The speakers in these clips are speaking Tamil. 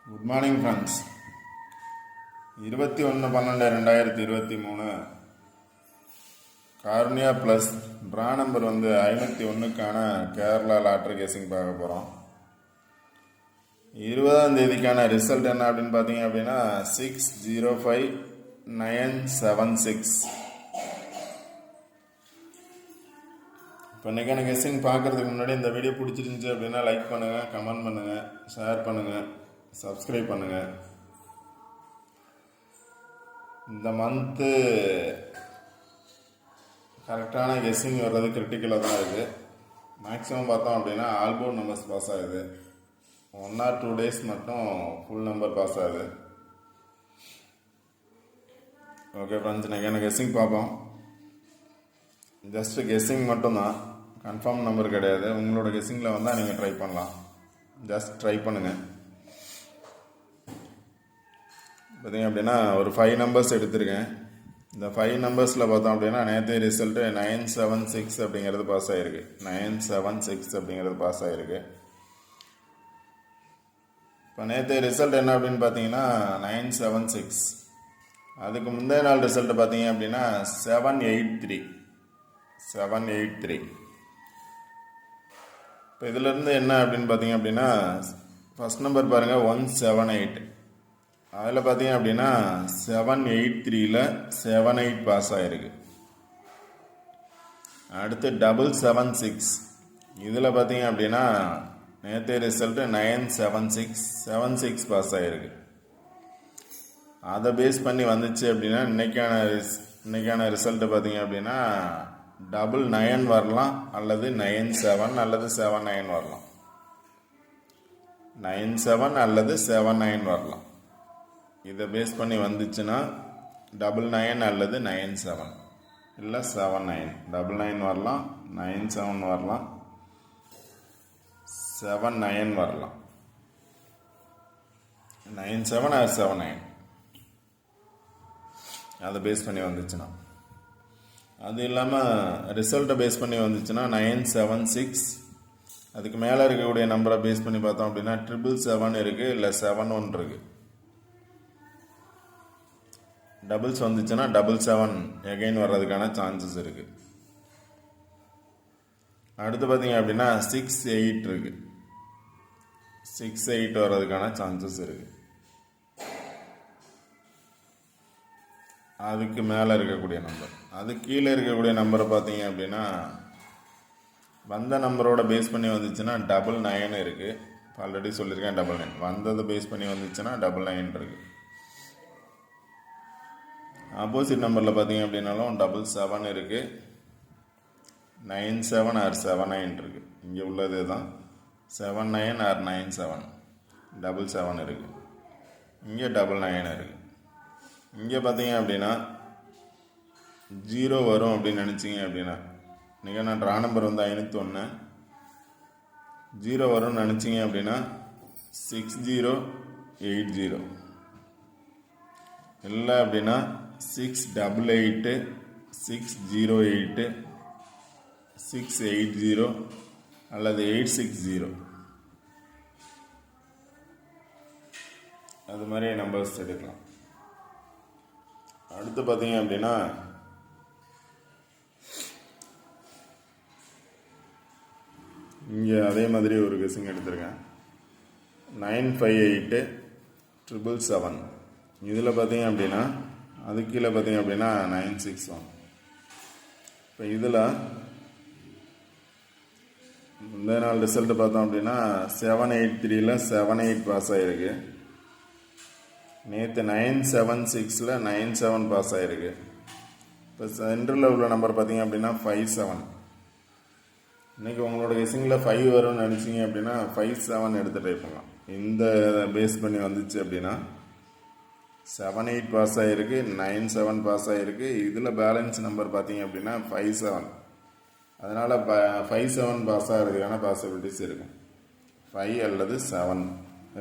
Good morning friends. 21/12/2023 Karunya plus draw number 51க்கான கேரளா லாட்ரி கேசிங் பார்க்க போகிறோம். 20ஆம் தேதிக்கான ரிசல்ட் என்ன அப்படின்னு பார்த்தீங்க அப்படின்னா 605976. இப்போ இன்றைக்கான கெஸ்ஸிங் பார்க்குறதுக்கு முன்னாடி இந்த வீடியோ பிடிச்சிருந்துச்சி அப்படின்னா லைக் பண்ணுங்கள், கமெண்ட் பண்ணுங்கள், ஷேர் பண்ணுங்கள், சப்ஸ்கிரைப் பண்ணுங்கள். இந்த மந்த்து கரெக்டான கெஸ்ஸிங் வர்றது கிரிட்டிக்கலாக தான் இருக்குது. மேக்ஸிமம் பார்த்தோம் அப்படின்னா ஆல்போர்ட் நம்பர்ஸ் பாஸ் ஆகுது. 1 or 2 days மட்டும் ஃபுல் நம்பர் பாஸ் ஆகுது. ஓகே ஃப்ரெண்ட்ஸ், இன்றைக்கான கெஸ்ஸிங் பார்ப்போம். ஜஸ்ட் கெஸ்ஸிங் மட்டும்தான், கன்ஃபார்ம் நம்பர் கிடையாது. உங்களோட கெஸ்ஸிங்கில் வந்தால் நீங்கள் ட்ரை பண்ணலாம். ஜஸ்ட் ட்ரை பண்ணுங்கள். பார்த்தீங்க அப்படின்னா ஒரு 5 நம்பர்ஸ் எடுத்திருக்கேன். இந்த 5 நம்பர்ஸில் பார்த்தோம் அப்படின்னா நேற்று ரிசல்ட்டு 976 அப்படிங்கிறது பாஸ் ஆகிருக்கு. 976 அப்படிங்கிறது பாஸ் ஆகிருக்கு. இப்போ நேற்று ரிசல்ட் என்ன அப்படின்னு பார்த்தீங்கன்னா 976. அதுக்கு முந்தைய நாள் ரிசல்ட்டு பார்த்தீங்க அப்படின்னா 783. இப்போ இதிலேருந்து என்ன அப்படின்னு பார்த்தீங்க அப்படின்னா ஃபஸ்ட் நம்பர் பாருங்கள் 178. அதில் பார்த்தீங்க அப்படின்னா 783ல் 78 பாஸ் ஆகிருக்கு. அடுத்து 776. இதில் பார்த்தீங்க அப்படின்னா நேற்று ரிசல்ட்டு 976 பாஸ் ஆகிருக்கு. அதை பேஸ் பண்ணி வந்துச்சு அப்படின்னா இன்னைக்கான ரிசல்ட்டு பார்த்தீங்க அப்படின்னா 99 வரலாம், அல்லது 97 அல்லது 79 வரலாம். 97 அல்லது 79 வரலாம். இதை பேஸ் பண்ணி வந்துச்சுன்னா 99 அல்லது 97 இல்லை 79. 99 வரலாம், 97 வரலாம், 79 வரலாம். 97 or 79 அதை பேஸ் பண்ணி வந்துச்சுன்னா. அது இல்லாமல் ரிசல்ட்டை பேஸ் பண்ணி வந்துச்சுன்னா 976. அதுக்கு மேலே இருக்கக்கூடிய நம்பரை பேஸ் பண்ணி பார்த்தோம் அப்படின்னா 777 இருக்குது, இல்லை 71 இருக்குது. டபுள்ஸ் வந்துச்சுன்னா 77 எகைன் வர்றதுக்கான சான்சஸ் இருக்குது. அடுத்து பார்த்தீங்க அப்படின்னா 68 இருக்குது. 68 வர்றதுக்கான சான்சஸ் இருக்குது. அதுக்கு மேலே இருக்கக்கூடிய நம்பர், அது கீழே இருக்கக்கூடிய நம்பரை பார்த்தீங்க அப்படின்னா வந்த நம்பரோட பேஸ் பண்ணி வந்துச்சுன்னா 99 இருக்குது. ஆல்ரெடி சொல்லியிருக்கேன் 99. வந்ததை பேஸ் பண்ணி வந்துச்சுன்னா 99 இருக்குது. ஆப்போசிட் நம்பரில் பார்த்தீங்க அப்படின்னாலும் 77 இருக்குது, 97 or 79 இருக்குது. இங்கே உள்ளதே தான் 79 or 97. 77 இருக்குது. இங்கே 99 இருக்குது. இங்கே பார்த்தீங்க அப்படின்னா 0 வரும் அப்படின்னு நினச்சிங்க அப்படின்னா, இன்றைக்கி நான் ட்ரா நம்பர் 501. 0 வரும்னு நினச்சிங்க அப்படின்னா 6080 இல்லை அப்படின்னா 688, 608, 680 அல்லது 860. அது மாதிரி நம்பர்ஸ் எடுக்கலாம். அடுத்து பார்த்தீங்க அப்படின்னா இங்கே அதே மாதிரி ஒரு கெஸ்ஸிங் எடுத்திருக்கேன். 958 இதில் பார்த்தீங்க அப்படின்னா அது கீழே பார்த்தீங்க அப்படின்னா 961. இப்போ இதில் முந்தைய நாள் ரிசல்ட்டு பார்த்தோம் அப்படின்னா 783ல் 78 பாஸ் ஆகிருக்கு. நேற்று 976ல் 97 பாஸ் ஆகிருக்கு. இப்போ சென்டரில் உள்ள நம்பர் பார்த்தீங்க அப்படின்னா 57. இன்றைக்கி உங்களோட கெஸ்ஸிங்கில் 5 வரும்னு நினச்சிங்க அப்படின்னா 57 எடுத்து ட்ரை பண்ணலாம். இந்த பேஸ் பண்ணி வந்துச்சு அப்படின்னா 78 பாஸ் ஆகிருக்கு, 97 பாஸ் ஆகிருக்கு. இதில் பேலன்ஸ் நம்பர் பார்த்தீங்க அப்படின்னா 57. அதனால் 57 பாஸ் ஆகிறதுக்கான பாசிபிலிட்டிஸ் இருக்கும். 5 அல்லது 7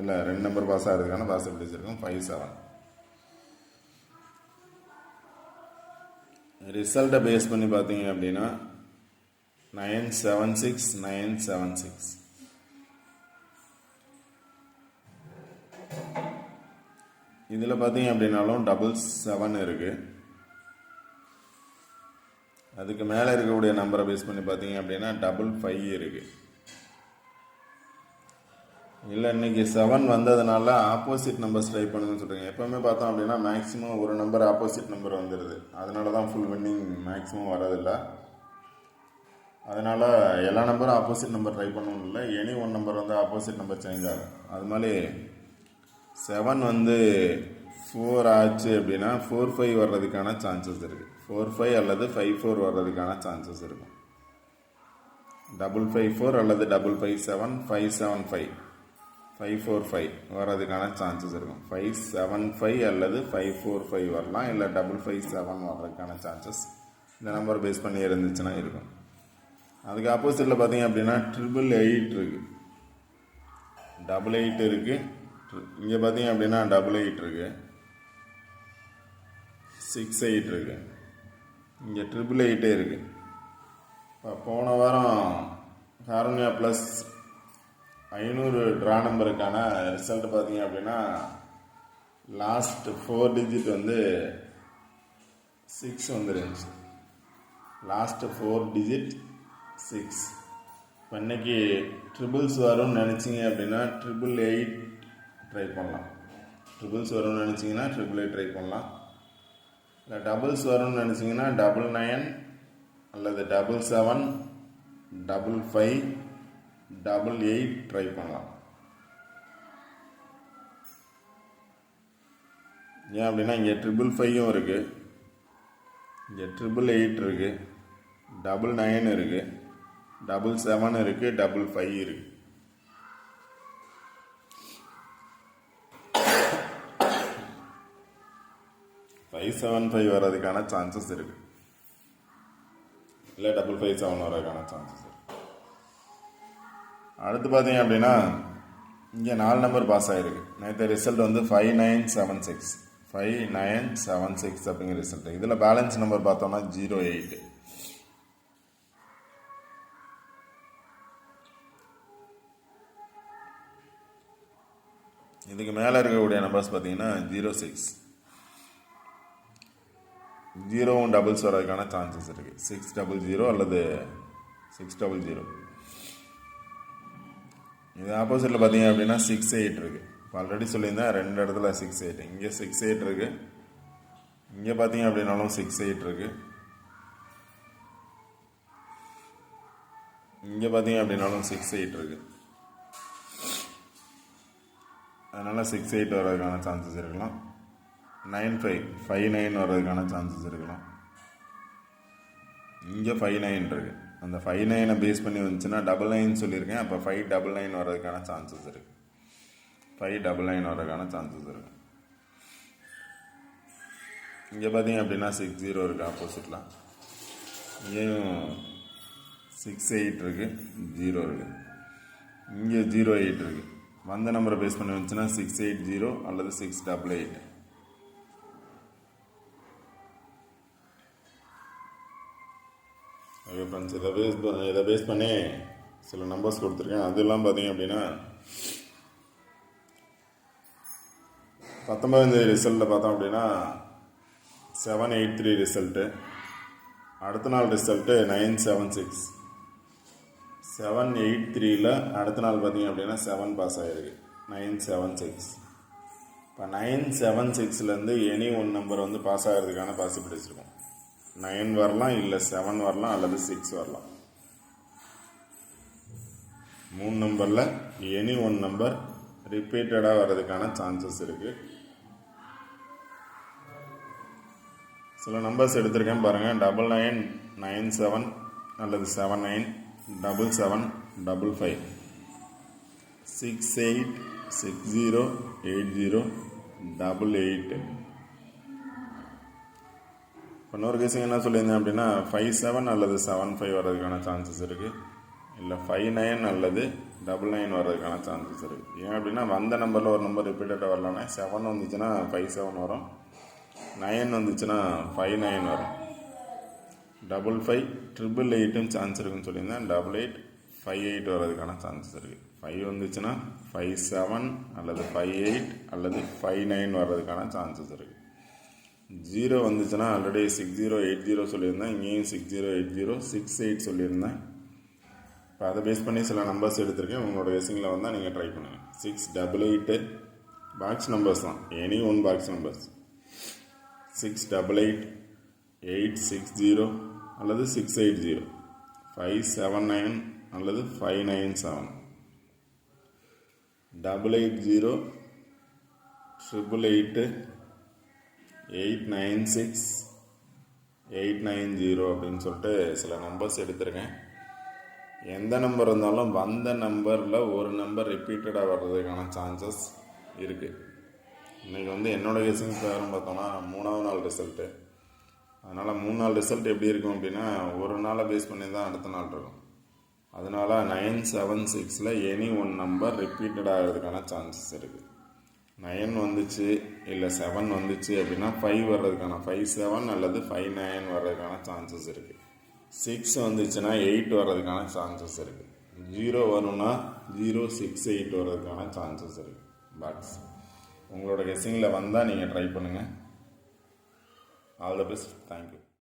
இல்லை 2 நம்பர் பாஸ் ஆகிறதுக்கான பாசிபிலிட்டிஸ் இருக்கும். 57 ரிசல்ட்டை பேஸ் பண்ணி பார்த்தீங்க அப்படின்னா 976. இதில் பார்த்தீங்க அப்படின்னாலும் 777 இருக்குது. அதுக்கு மேலே இருக்கக்கூடிய நம்பரை பேஸ் பண்ணி பார்த்தீங்க அப்படின்னா 55 இருக்குது. இல்லை இன்றைக்கி 7 வந்ததுனால ஆப்போசிட் நம்பர்ஸ் ட்ரை பண்ணுங்கன்னு சொல்கிறீங்க. எப்போவுமே பார்த்தோம் அப்படின்னா மேக்ஸிமம் ஒரு நம்பர் ஆப்போசிட் நம்பர் வந்துடுது. அதனால தான் ஃபுல் வின்னிங் மேக்ஸிமம் வரதில்லை. அதனால் எல்லா நம்பரும் ஆப்போசிட் நம்பர் ட்ரை பண்ணணும் இல்லை, எனி ஒன் நம்பர் வந்து ஆப்போசிட் நம்பர் சேஞ்ச் ஆகும். அது மாதிரி 7 வந்து 4 ஆச்சு அப்படின்னா 45 வர்றதுக்கான சான்சஸ் இருக்குது. 45 அல்லது 54 வர்றதுக்கான சான்சஸ் இருக்கும். 554 அல்லது 557, 575, 545 வர்றதுக்கான சான்சஸ் இருக்கும். 575 அல்லது 545 வரலாம், இல்லை 557 வர்றதுக்கான சான்சஸ் இந்த நம்பர் பேஸ் பண்ணி இருந்துச்சுன்னா இருக்கும். அதுக்கு ஆப்போசிட்டில் பார்த்தீங்க அப்படின்னா 888 இருக்குது, 88 இருக்குது. இங்கே பார்த்தீங்க அப்படின்னா 88 இருக்குது, 68 இருக்குது. இங்கே 888 இருக்குது. இப்போ போன வாரம் காருண்யா ப்ளஸ் 500 ட்ரா நம்பருக்கான ரிசல்ட் பார்த்தீங்க அப்படின்னா லாஸ்ட் 4 டிஜிட் வந்து 6 வந்துருந்துச்சு. Last 4 digit 6. இப்போ இன்றைக்கி ட்ரிபிள்ஸ் வரும்னு நினச்சிங்க அப்படின்னா 888 ட்ரை பண்ணலாம். ட்ரிபிள்ஸ் வரும்னு நினச்சிங்கன்னா 888 ட்ரை பண்ணலாம். இல்லை டபுள்ஸ் வரும்னு நினச்சிங்கன்னா 99 அல்லது 77, 55, 88 ட்ரை பண்ணலாம். ஏன் அப்படின்னா இங்கே 555 இருக்குது, இங்கே 888 இருக்குது, 99 இருக்குது, 77 இருக்குது, 55 இருக்குது. 575 வர்றதுக்கான சான்சஸ் இருக்குது, இல்லை 557 வர்றதுக்கான சான்சஸ் இருக்குது. அடுத்து பார்த்தீங்க அப்படின்னா இங்கே 4 நம்பர் பாஸ் ஆகிருக்கு. நேற்று ரிசல்ட் வந்து 5976, 5976 அப்படிங்கிற ரிசல்ட். இதில் பேலன்ஸ் நம்பர் பார்த்தோம்னா 08. இதுக்கு மேலே இருக்கக்கூடிய நம்பர்ஸ் பார்த்தீங்கன்னா 06, 0வும் டபுள்ஸ் வர்றதுக்கான சான்சஸ் இருக்குது. 600 அல்லது 600. இது ஆப்போசிட்டில் பார்த்தீங்க அப்படின்னா 68 இருக்குது. இப்போ ஆல்ரெடி சொல்லியிருந்தேன் 2 இடத்துல 68. இங்கே 68 இருக்குது, இங்கே பார்த்தீங்க அப்படின்னாலும் 68 இருக்குது, இங்கே பார்த்தீங்க அப்படின்னாலும் 68 இருக்குது. அதனால் 68 வர்றதுக்கான சான்சஸ் இருக்கலாம். 59 வர்றதுக்கான சான்சஸ் இருக்கலாம். இங்கே 59 இருக்குது. அந்த 59 பேஸ் பண்ணி வந்துச்சுன்னா 99 சொல்லியிருக்கேன். அப்போ 599 வர்றதுக்கான சான்சஸ் இருக்குது. 599 வர்றதுக்கான சான்சஸ் இருக்குது. இங்கே பார்த்தீங்க அப்படின்னா 60 இருக்குது ஆப்போசிட்டில். இங்கேயும் 68 இருக்குது, 0 இருக்குது. இங்கே 08 இருக்குது. வந்த நம்பரை பேஸ் பண்ணி வந்துச்சுன்னா 680 அல்லது 688. ஓகே ஃப்ரெண்ட்ஸ், இதை பேஸ் பண்ணி சில நம்பர்ஸ் கொடுத்துருக்கேன். அதெல்லாம் பார்த்தீங்க அப்படின்னா 19 ரிசல்ட்டில் பார்த்தோம் அப்படின்னா 783 ரிசல்ட்டு. அடுத்த நாள் ரிசல்ட்டு 976. 783ல் அடுத்த நாள் பார்த்தீங்க அப்படின்னா 7 பாஸ் ஆகிருக்கு, 976. இப்போ 976லேருந்து எனி ஒன் நம்பர் வந்து பாஸ் ஆகிறதுக்கான பாசிபிலிட்டிஸ் இருக்கும். 9 வரலாம், இல்லை 7 வரலாம், அல்லது 6 வரலாம். 3 நம்பரில் எனி ஒன் நம்பர் ரிப்பீட்டடாக வர்றதுக்கான சான்சஸ் இருக்குது. சில நம்பர்ஸ் எடுத்திருக்கேன் பாருங்கள். 9997 அல்லது 79, 77, 55, 68, 60, 80, 88. இன்னொரு கேஸிங் என்ன சொல்லியிருந்தேன் அப்படின்னா 57 அல்லது 75 வர்றதுக்கான சான்சஸ் இருக்குது, இல்லை 59 அல்லது 99 வர்றதுக்கான சான்சஸ் இருக்குது. ஏன் அப்படின்னா வந்த நம்பரில் ஒரு நம்பர் ரிப்பீட்டடாக வரலான்னா 7 வந்துச்சுன்னா 57 வரும், 9 வந்துச்சுன்னா 59 வரும். 55, 888 சான்ஸ் இருக்குன்னு சொல்லியிருந்தேன். 88, 58 வர்றதுக்கான சான்சஸ் இருக்குது. 5 வந்துச்சுன்னா 57 அல்லது 58 அல்லது 59 வர்றதுக்கான சான்சஸ் இருக்குது. 0 வந்துச்சுன்னா ஆல்ரெடி 6080 சொல்லியிருந்தேன், இங்கேயும் 6080 68 சொல்லியிருந்தேன். இப்போ அதை பேஸ் பண்ணி சில நம்பர்ஸ் எடுத்திருக்கேன். உங்களோட கெஸ்ஸிங்கில் வந்தால் நீங்கள் ட்ரை பண்ணுங்கள். 688 பாக்ஸ் நம்பர்ஸ் தான், எனி ஒன் பாக்ஸ் நம்பர்ஸ். 688 860 அல்லது 680, 579 அல்லது 597, 880 888 896 890 அப்படின்னு சொல்லிட்டு சில நம்பர்ஸ் எடுத்திருக்கேன். எந்த நம்பர் இருந்தாலும் வந்த நம்பரில் ஒரு நம்பர் ரிப்பீட்டடாக வர்றதுக்கான சான்சஸ் இருக்குது. இன்றைக்கி வந்து என்னோடய கெஸ்ஸிங் பிரகாரம் பார்த்தோன்னா 3ஆவது நாள் ரிசல்ட்டு. அதனால் 3 நாள் ரிசல்ட் எப்படி இருக்கும் அப்படின்னா ஒரு நாளை பேஸ் பண்ணி தான் அடுத்த நாள் இருக்கும். அதனால் 976 எனி ஒன் நம்பர் ரிப்பீட்டட் ஆகிறதுக்கான சான்சஸ் இருக்குது. 9 வந்துச்சு இல்லை 7 வந்துச்சு அப்படின்னா 5 வர்றதுக்கான 57 அல்லது 59 வர்றதுக்கான சான்சஸ் இருக்குது. 6 வந்துச்சுன்னா 8 வர்றதுக்கான சான்சஸ் இருக்குது. 0 வரும்னா 068 வர்றதுக்கான சான்சஸ் இருக்குது. பட் உங்களோட கெஸ்ஸிங்கில் வந்தால் நீங்கள் ட்ரை பண்ணுங்கள். All the best. தேங்க்யூ.